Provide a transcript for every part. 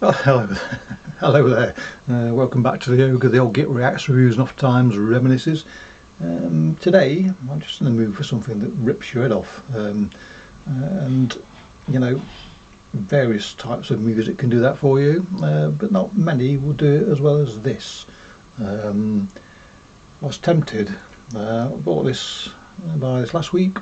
Well, hello, hello there. Welcome back to the Ogre, the old Git Reacts, Reviews and Off Times Reminisces. Today, I'm just in the mood for something that rips your head off. And, you know, various types of music can do that for you, but not many will do it as well as this. I was tempted. I bought this last week.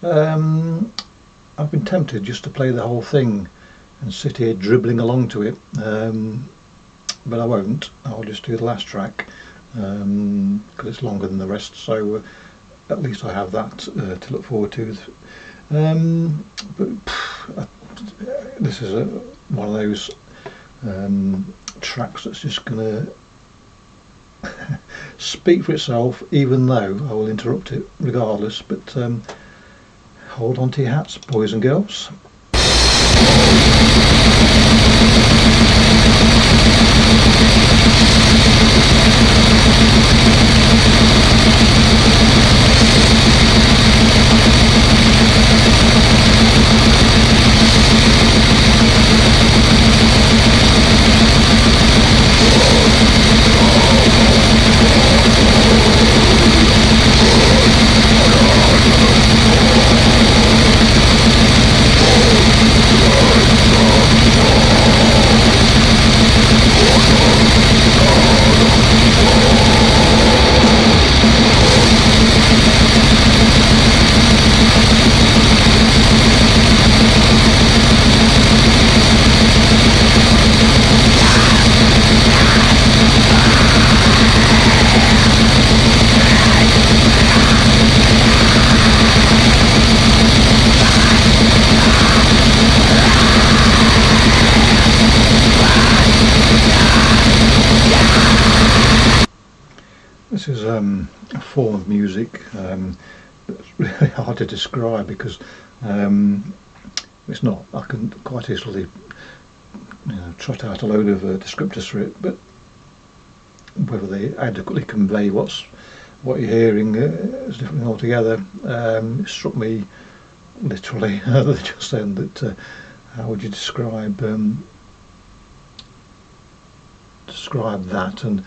I've been tempted just to play the whole thing and sit here dribbling along to it, but I won't. I'll just do the last track because it's longer than the rest, so at least I have that to look forward to. But this is one of those tracks that's just going to speak for itself, even though I will interrupt it regardless. But hold on to your hats, boys and girls. This is a form of music that's really hard to describe because it's not. I can quite easily trot out a load of descriptors for it, but whether they adequately convey what you're hearing is different altogether. It struck me literally just then that how would you describe that? And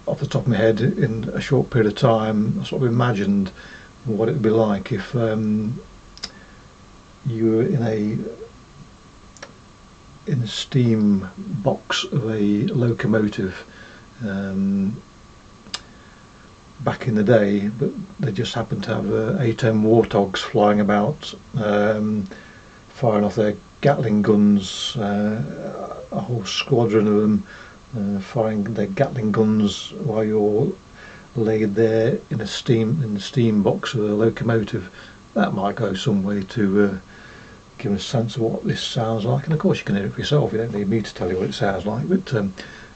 off the top of my head, in a short period of time, I sort of imagined what it would be like if you were in a steam box of a locomotive back in the day, but they just happened to have A-10 Warthogs flying about, firing off their Gatling guns, a whole squadron of them firing their Gatling guns while you're laid there in the steam box of a locomotive. That might go some way to give a sense of what this sounds like, and of course you can hear it for yourself. You don't need me to tell you what it sounds like, but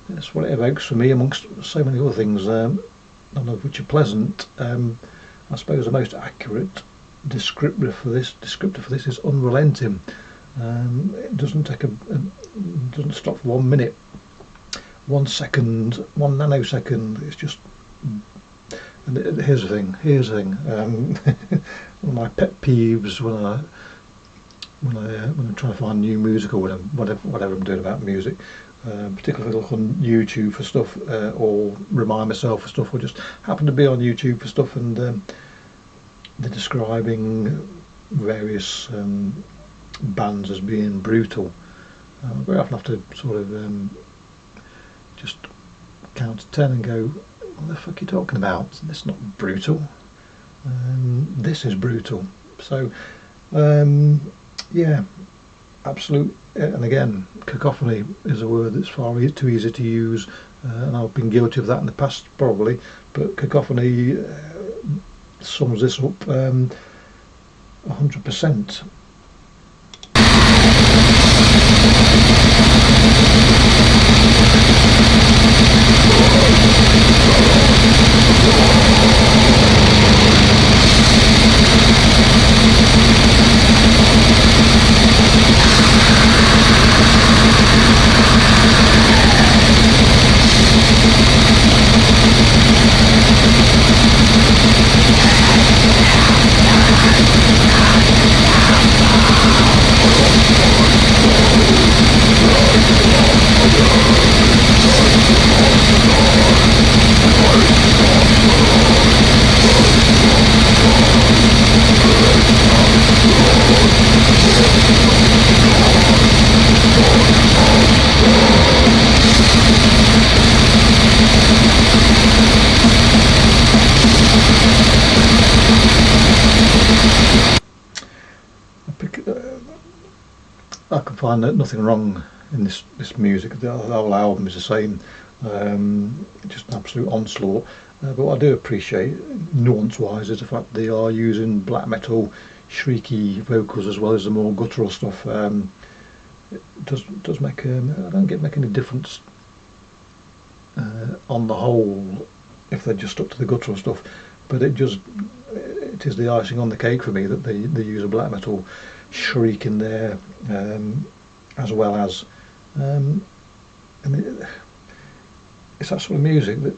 that's what it evokes for me, amongst so many other things, none of which are pleasant. I suppose the most accurate descriptor for this is unrelenting. It doesn't stop for 1 minute, 1 second, 1 nanosecond. It's just. And here's the thing. One of my pet peeves when I'm trying to find new music or whatever I'm doing about music, particularly if I look on YouTube for stuff, or remind myself for stuff, or just happen to be on YouTube for stuff, and they're describing various bands as being brutal. I very often have to sort of just count to 10 and go, what the fuck are you talking about? This is not brutal. This is brutal. So yeah, absolute. And again, cacophony is a word that's far too easy to use, and I've been guilty of that in the past probably, but cacophony sums this up 100%. I can find nothing wrong in this music. The whole album is the same, just an absolute onslaught. But what I do appreciate, nuance-wise, is the fact they are using black metal, shrieky vocals as well as the more guttural stuff. It does make I don't make any difference on the whole if they're just stuck to the guttural stuff, but it is the icing on the cake for me that they use a black metal shriek in there, as well as I mean, it's that sort of music that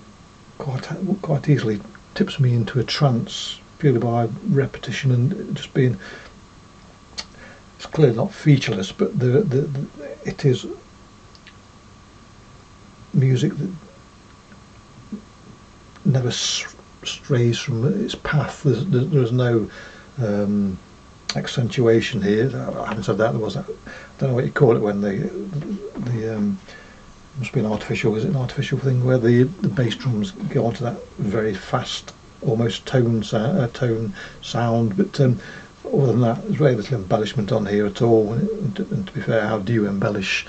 quite easily tips me into a trance purely by repetition and just being. It's clearly not featureless, but it is music that never strays from its path. There's no accentuation here. I haven't said that. There was that. I don't know what you call it when the must be an artificial. Is it an artificial thing where the bass drums go onto that very fast, almost tone sound? But other than that, there's very little embellishment on here at all. And to be fair, how do you embellish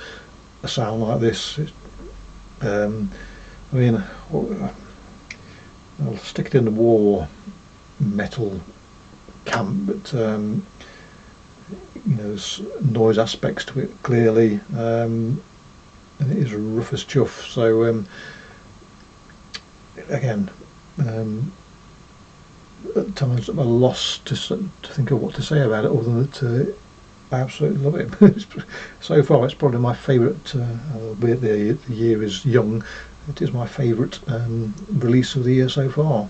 a sound like this? I mean, I'll stick it in the war metal camp, but there's noise aspects to it clearly, and it is rough as chuff. So again, at times I'm at a loss to think of what to say about it, other than that I absolutely love it. So far, it's probably my favourite. Albeit the year is young, it is my favourite release of the year so far.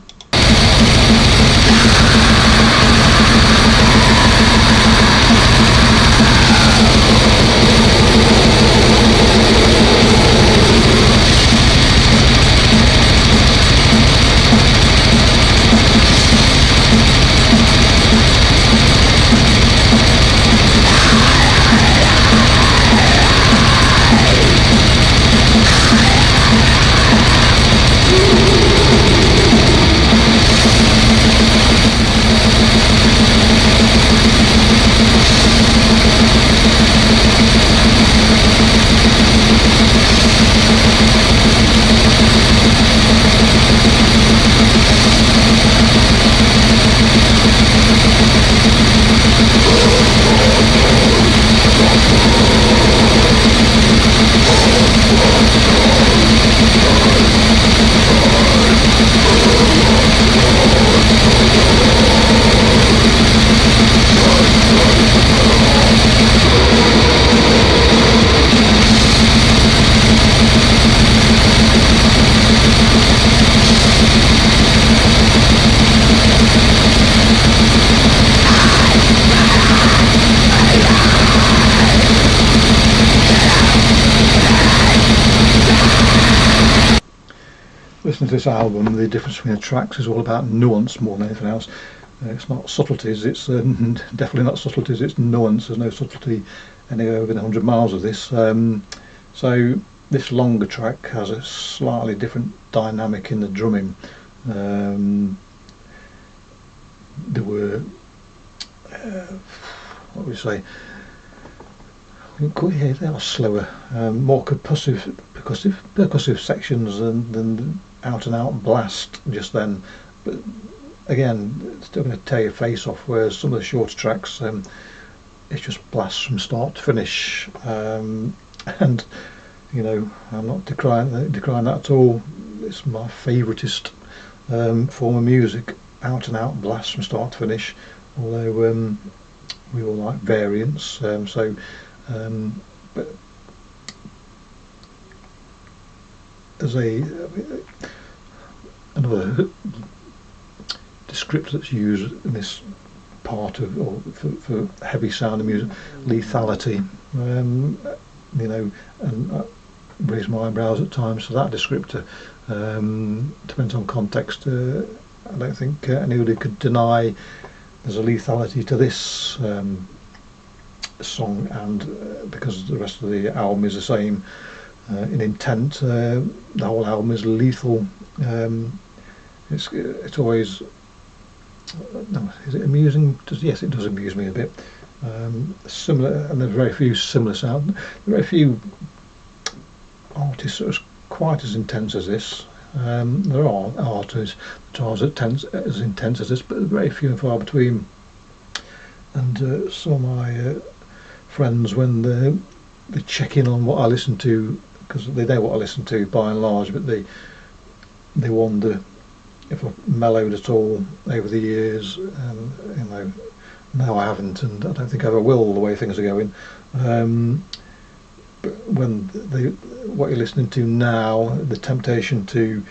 Listening to this album, the difference between the tracks is all about nuance more than anything else. It's not subtleties, it's definitely not subtleties, it's nuance. There's no subtlety anywhere within 100 miles of this. So this longer track has a slightly different dynamic in the drumming. There were, what would we say, yeah, they are slower, more percussive sections than out and out blast just then. But again, it's still going to tear your face off. Whereas some of the shorter tracks, it's just blast from start to finish. And I'm not decrying that at all. It's my favouriteest form of music, out and out blast from start to finish. Although we all like variants, but there's another descriptor that's used in this part of, or for heavy sound of music, lethality. And I raise my eyebrows at times for that descriptor. Depends on context. I don't think anybody could deny there's a lethality to this song, and because the rest of the album is the same in intent, the whole album is lethal. It's always, no, is it amusing? Yes, it does amuse me a bit. Similar, and there's very few similar sound. Very few artists that are quite as intense as this. There are artists that are as intense as this, but very few and far between. And some of my friends, when they check in on what I listen to, because they know what I listen to by and large, but they wonder if I've mellowed at all over the years. And no, I haven't, and I don't think I ever will, the way things are going. But when what you're listening to now, the temptation to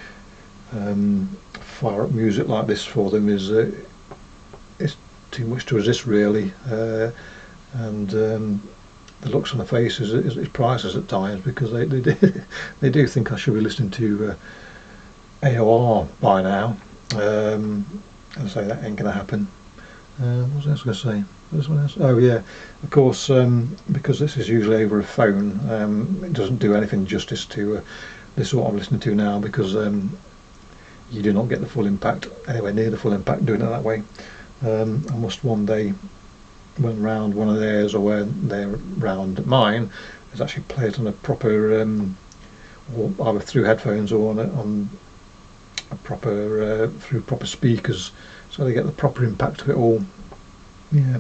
fire up music like this for them is too much to resist, really. And the looks on the faces is priceless at times, because they do think I should be listening to AOR by now. I say that ain't going to happen. What was I going to say? Oh yeah, of course, because this is usually over a phone, it doesn't do anything justice to this is what I'm listening to now, because you do not get the full impact, anywhere near the full impact, doing it that way. I must one day, when round one of theirs, or when they're round mine, is actually play it on a proper, or either through headphones or on a proper through proper speakers, so they get the proper impact of it all. Yeah.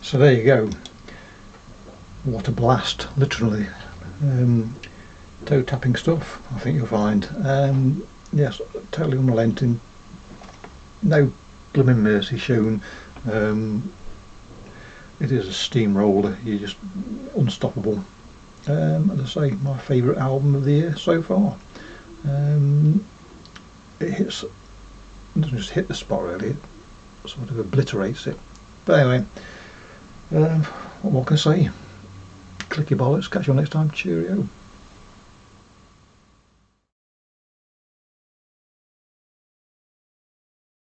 So there you go. What a blast, literally. Toe tapping stuff, I think you'll find. Yes, totally unrelenting. No blooming mercy shown. It is a steamroller. You're just unstoppable. As I say, my favourite album of the year so far. It doesn't just hit the spot, really. It sort of obliterates it. But anyway. What more can I say? Click your bollocks, catch you all next time, cheerio.